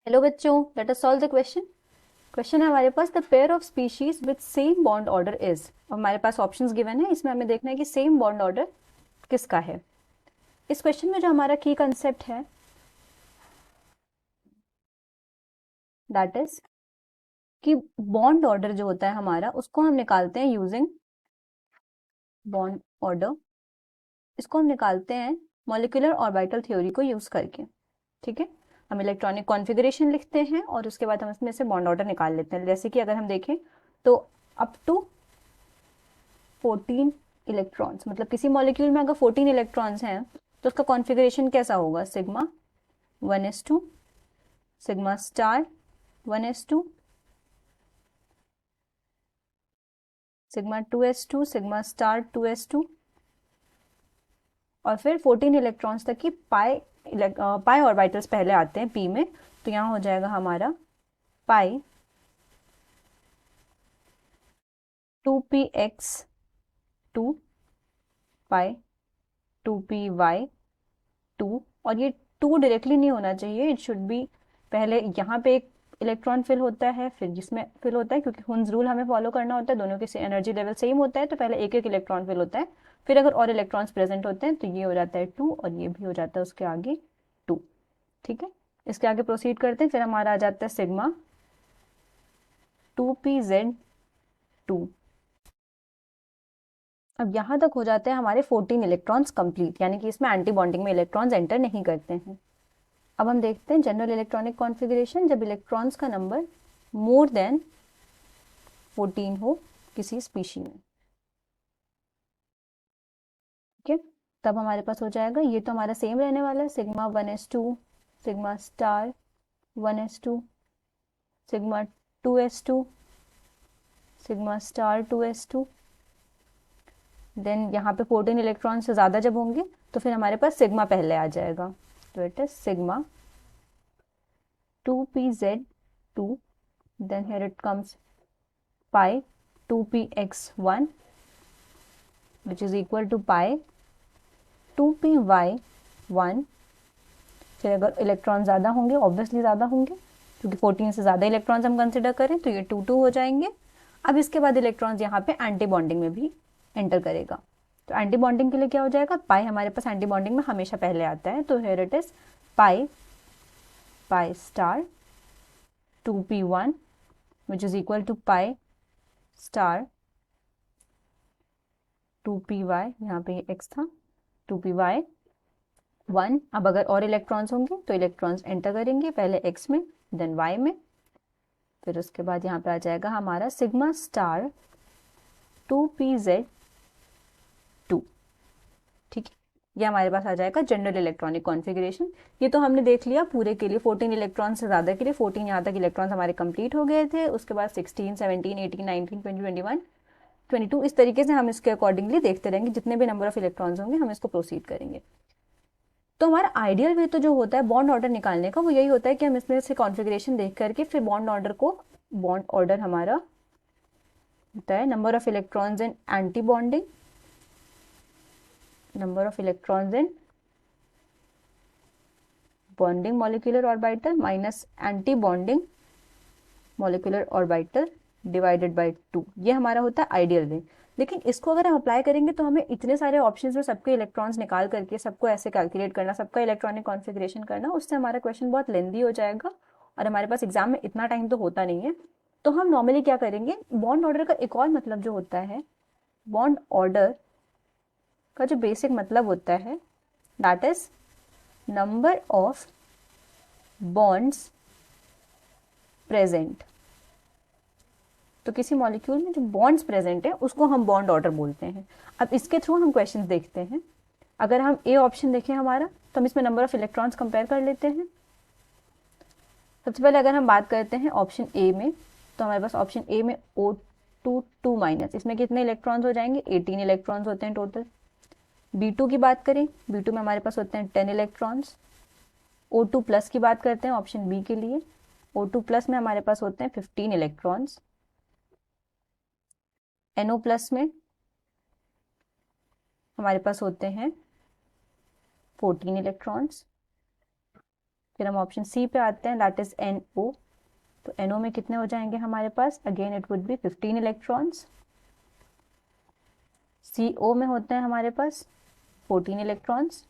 Hello बच्चों, let us solve the question. Question है हमारे पास, the pair of species with same bond order is. हमारे पास ऑप्शंस गिवन है, इसमें हमें देखना है कि सेम बॉन्ड ऑर्डर किसका है। इस क्वेश्चन में जो हमारा की कंसेप्ट है दैट इज कि बॉन्ड ऑर्डर जो होता है हमारा, उसको हम निकालते हैं यूजिंग बॉन्ड ऑर्डर। इसको हम निकालते हैं मॉलिक्यूलर ऑर्बिटल थ्योरी को यूज करके। ठीक है, हम इलेक्ट्रॉनिक कॉन्फ़िगरेशन लिखते हैं और उसके बाद हम इसमें से बॉन्ड ऑर्डर निकाल लेते हैं। जैसे कि अगर हम देखें तो अप टू 14 इलेक्ट्रॉन्स, मतलब किसी मॉलिक्यूल में अगर 14 इलेक्ट्रॉन्स हैं तो उसका कॉन्फ़िगरेशन कैसा होगा? Sigma 1s2, sigma star 1s2, sigma 2s2, sigma star 2s2, और फिर 14 इलेक्ट्रॉन्स तक की पाई ऑर्बिटल्स पहले आते हैं पी में। तो यहाँ हो जाएगा हमारा पाई 2px 2, पाई 2py 2। और ये 2 डायरेक्टली नहीं होना चाहिए, इट शुड बी पहले यहाँ पे एक इलेक्ट्रॉन फिल होता है, फिर जिसमें फिल होता है, क्योंकि हुन्स रूल हमें फॉलो करना होता है, दोनों के एनर्जी लेवल सेम होता है, तो पहले एक एक इलेक्ट्रॉन फिल होता है। फिर अगर और इलेक्ट्रॉन्स प्रेजेंट होते हैं तो ये हो जाता है 2 और ये भी हो जाता है उसके आगे 2। ठीक है, इसके आगे प्रोसीड करते हैं। फिर हमारा आ जाता है सिग्मा 2pz 2। अब यहाँ तक हो जाते हैं हमारे 14 इलेक्ट्रॉन्स कंप्लीट, यानी कि इसमें एंटी बॉन्डिंग में इलेक्ट्रॉन्स एंटर नहीं करते हैं। अब हम देखते हैं जनरल इलेक्ट्रॉनिक कॉन्फ़िगरेशन, जब इलेक्ट्रॉन्स का नंबर मोर देन 14 हो किसी स्पीशी में। ठीक है, तब हमारे पास हो जाएगा, ये तो हमारा सेम रहने वाला है, sigma 1s2, sigma star 1s2, sigma 2s2, sigma star 2s2। Then यहाँ पे 14 इलेक्ट्रॉन से ज़्यादा जब होंगे तो फिर हमारे पास सिग्मा पहले आ जाएगा, तो it is sigma 2pz 2। Then here it comes pi 2px1 which is equal to pi 2py1। फिर अगर इलेक्ट्रॉन ज़्यादा होंगे, ऑब्वियसली ज़्यादा होंगे, क्योंकि 14 से ज़्यादा इलेक्ट्रॉन्स हम कंसिडर करें तो ये 2 2 हो जाएंगे। अब इसके बाद इलेक्ट्रॉन्स यहाँ पे एंटी बॉन्डिंग में भी एंटर करेगा, तो एंटी बॉन्डिंग के लिए क्या हो जाएगा? पाई हमारे पास एंटी बॉन्डिंग में हमेशा पहले आता है, तो here it is pi pi star 2p1 which is equal to pi star 2py, यहाँ पे एक्स था, 2py1। अब अगर और इलेक्ट्रॉन्स होंगे तो इलेक्ट्रॉन्स एंटर करेंगे पहले एक्स में देन वाई में। फिर उसके बाद यहाँ पे आ जाएगा हमारा सिग्मा स्टार 2pz 2। ठीक है, ये हमारे पास आ जाएगा जनरल इलेक्ट्रॉनिक कॉन्फ़िगरेशन। ये तो हमने देख लिया पूरे के लिए, 14 इलेक्ट्रॉन से ज़्यादा के लिए। 14 यहाँ तक इलेक्ट्रॉन्स हमारे कंप्लीट हो गए थे, उसके बाद 16 17 18 19 20 21 22, इस तरीके से हम इसके अकॉर्डिंगली देखते रहेंगे, जितने भी नंबर ऑफ इलेक्ट्रॉन्स होंगे हम इसको प्रोसीड करेंगे। तो हमारा आइडियल वे तो जो होता है बॉन्ड ऑर्डर निकालने का, वो यही होता है कि हम इसमें से कॉन्फ़िगरेशन देख करके फिर बॉन्ड ऑर्डर हमारा होता है number of electrons in anti bonding, number of electrons in bonding molecular orbital minus anti bonding molecular orbital divided by 2। ये हमारा होता है आइडियल वे। लेकिन इसको अगर हम अप्लाई करेंगे तो हमें इतने सारे ऑप्शंस में सबके इलेक्ट्रॉन्स निकाल करके सबको ऐसे कैलकुलेट करना, सबका इलेक्ट्रॉनिक कॉन्फ़िगरेशन करना, उससे हमारा क्वेश्चन बहुत लेंदी हो जाएगा और हमारे पास एग्जाम में इतना टाइम तो होता नहीं है। तो हम नॉर्मली क्या करेंगे, बॉन्ड ऑर्डर का एक और मतलब जो होता है, बॉन्ड ऑर्डर का जो बेसिक मतलब होता है that is number of bonds present. तो किसी मॉलिक्यूल में जो बॉन्ड्स प्रेजेंट है उसको हम बॉन्ड ऑर्डर बोलते हैं। अब इसके थ्रू हम क्वेश्चंस देखते हैं। अगर हम ए ऑप्शन देखें हमारा, तो हम इसमें नंबर ऑफ इलेक्ट्रॉन्स कंपेयर कर लेते हैं। सबसे पहले अगर हम बात करते हैं ऑप्शन ए में, तो हमारे पास ऑप्शन ए में O2 2 इसमें कितने इलेक्ट्रॉन्स हो जाएंगे? 18 इलेक्ट्रॉन्स होते हैं टोटल। B2 की बात करें, B2 में हमारे पास होते हैं 10 इलेक्ट्रॉन्स। O2 प्लस की बात करते हैं ऑप्शन बी के लिए, O2 प्लस में हमारे पास होते हैं 15 इलेक्ट्रॉन्स। NO प्लस में हमारे पास होते हैं 14 इलेक्ट्रॉन्स। फिर हम ऑप्शन सी पे आते हैं, दैट इज NO। तो NO में कितने हो जाएंगे हमारे पास, again it would be 15 electrons. CO में होते हैं हमारे पास 14 इलेक्ट्रॉन्स।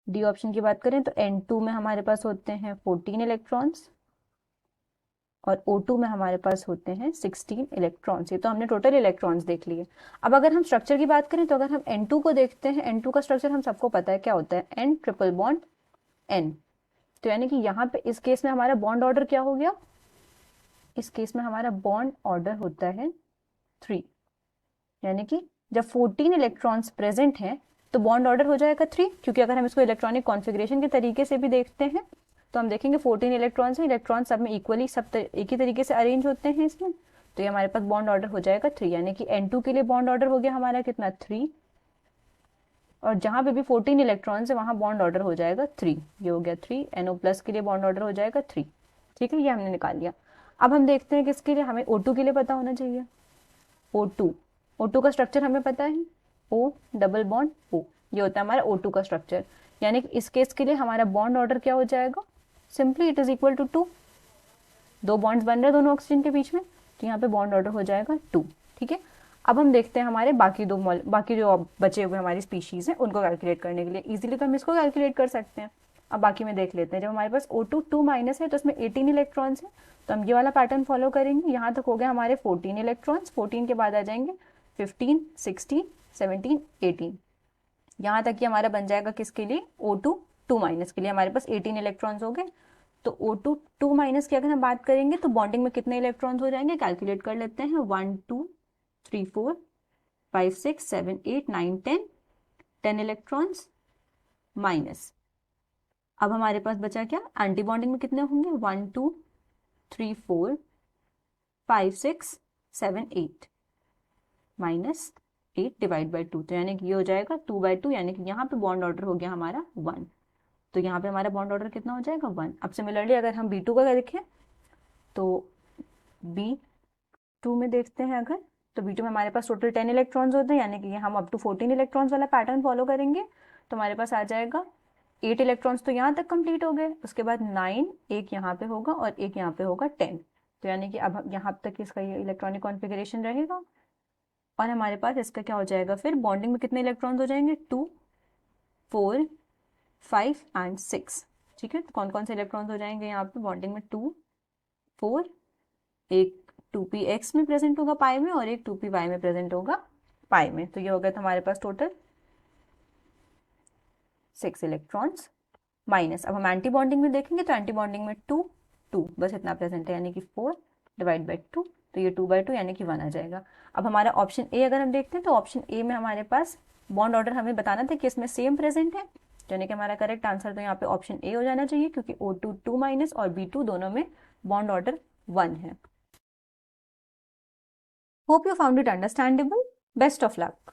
डी ऑप्शन की बात करें तो N2 में हमारे पास होते हैं 14 इलेक्ट्रॉन्स और O2 में हमारे पास होते हैं 16 इलेक्ट्रॉन्स। ये तो हमने टोटल इलेक्ट्रॉन्स देख लिए। अब अगर हम स्ट्रक्चर की बात करें तो अगर हम N2 को देखते हैं, N2 का स्ट्रक्चर हम सबको पता है क्या होता है, N ट्रिपल बॉन्ड N। तो यानी कि यहाँ पे इस केस में हमारा बॉन्ड ऑर्डर क्या हो गया, इस केस में हमारा बॉन्ड ऑर्डर होता है 3। यानी कि जब 14 इलेक्ट्रॉन्स प्रेजेंट हैं तो बॉन्ड ऑर्डर हो जाएगा 3, क्योंकि अगर हम इसको इलेक्ट्रॉनिक कॉन्फ़िगरेशन के तरीके से भी देखते हैं तो हम देखेंगे 14 इलेक्ट्रॉन्स हैं, इलेक्ट्रॉन सब में इक्वली सब एक ही तरीके से अरेंज होते हैं इसमें, तो ये हमारे पास बॉन्ड ऑर्डर हो जाएगा 3। यानी कि N2 के लिए बॉन्ड ऑर्डर हो गया हमारा कितना, 3, और जहाँ पे भी 14 इलेक्ट्रॉन्स है वहाँ बॉन्ड ऑर्डर हो जाएगा 3। ये हो गया 3, NO+ के लिए बॉन्ड ऑर्डर हो जाएगा 3। ठीक है, ये हमने निकाल लिया। अब हम देखते हैं किसके लिए, हमें O2 के लिए पता होना चाहिए। O2 का स्ट्रक्चर हमें पता है, O डबल बॉन्ड O, ये होता है हमारा O2 का स्ट्रक्चर। यानी कि इस केस के लिए हमारा बॉन्ड ऑर्डर क्या हो जाएगा, simply it is equal to 2। दो बॉन्ड्स बन रहे हैं दोनों ऑक्सीजन के बीच में, तो यहाँ पे बॉन्ड ऑर्डर हो जाएगा 2। ठीक है, अब हम देखते हैं हमारे बाकी जो बचे हुए हमारी स्पीशीज हैं उनको कैलकुलेट करने के लिए। इजीली तो हम इसको कैलकुलेट कर सकते हैं। अब बाकी में देख लेते हैं। जब हमारे पास O2 2- है तो उसमें 18 इलेक्ट्रॉन्स है, तो हम ये वाला पैटर्न फॉलो करेंगे। यहाँ तक हो गए हमारे 14 इलेक्ट्रॉन्स, 14 के बाद आ जाएंगे 15, 16, 17, 18। यहाँ तक ये हमारा बन जाएगा किसके लिए, O2 2- के लिए हमारे पास 18 इलेक्ट्रॉन्स हो गए। तो O2 2- की अगर हम बात करेंगे तो बॉन्डिंग में कितने इलेक्ट्रॉन्स हो जाएंगे, कैलकुलेट कर लेते हैं। 1 2 3 4 5 6 7 8 9 10, 10 इलेक्ट्रॉन्स माइनस। अब हमारे पास बचा क्या, एंटी बॉन्डिंग में कितने होंगे, 1 2 3 4 5 6 7 8 माइनस 8 डिवाइड बाई 2, तो यानी कि ये हो जाएगा 2/2। यानी कि यहाँ पे बॉन्ड ऑर्डर हो गया हमारा 1, तो यहाँ पे हमारा बॉन्ड ऑर्डर कितना हो जाएगा 1। अब सिमिलरली अगर हम B2 का देखें तो B2 में देखते हैं अगर, तो B2 में हमारे पास टोटल 10 इलेक्ट्रॉन्स होते हैं। यानी कि हम अप टू 14 इलेक्ट्रॉन्स वाला पैटर्न फॉलो करेंगे, तो हमारे पास आ जाएगा 8 इलेक्ट्रॉन्स तो यहाँ तक कंप्लीट हो गए, उसके बाद 9, एक यहाँ पे होगा और एक यहाँ पे होगा 10। तो यानी कि अब यहाँ तक इसका ये इलेक्ट्रॉनिक कॉन्फ़िगरेशन रहेगा। और हमारे पास इसका क्या हो जाएगा, फिर बॉन्डिंग में कितने इलेक्ट्रॉन्स हो जाएंगे, 2 4 5 एंड 6। ठीक है, तो कौन कौन से इलेक्ट्रॉन्स हो जाएंगे यहाँ पे बॉन्डिंग में, 2 4, एक 2px में प्रेजेंट होगा पाई में और एक 2py में प्रेजेंट होगा पाई में। तो ये हो गया था हमारे पास टोटल 6 इलेक्ट्रॉन्स माइनस। अब हम एंटी बॉन्डिंग में देखेंगे तो एंटी बॉन्डिंग में 2 2 बस इतना प्रेजेंट है, यानी कि 4 डिवाइड बाई 2, तो ये 2/2 यानी कि 1 आ जाएगा। अब हमारा ऑप्शन ए अगर हम देखते हैं तो ऑप्शन ए में हमारे पास बॉन्ड ऑर्डर हमें बताना था कि इसमें सेम प्रेजेंट है, यानी कि हमारा करेक्ट आंसर तो यहाँ पे ऑप्शन ए हो जाना चाहिए, क्योंकि O2 2- और B2 दोनों में बॉन्ड ऑर्डर 1 है। Hope you found it understandable. Best of luck.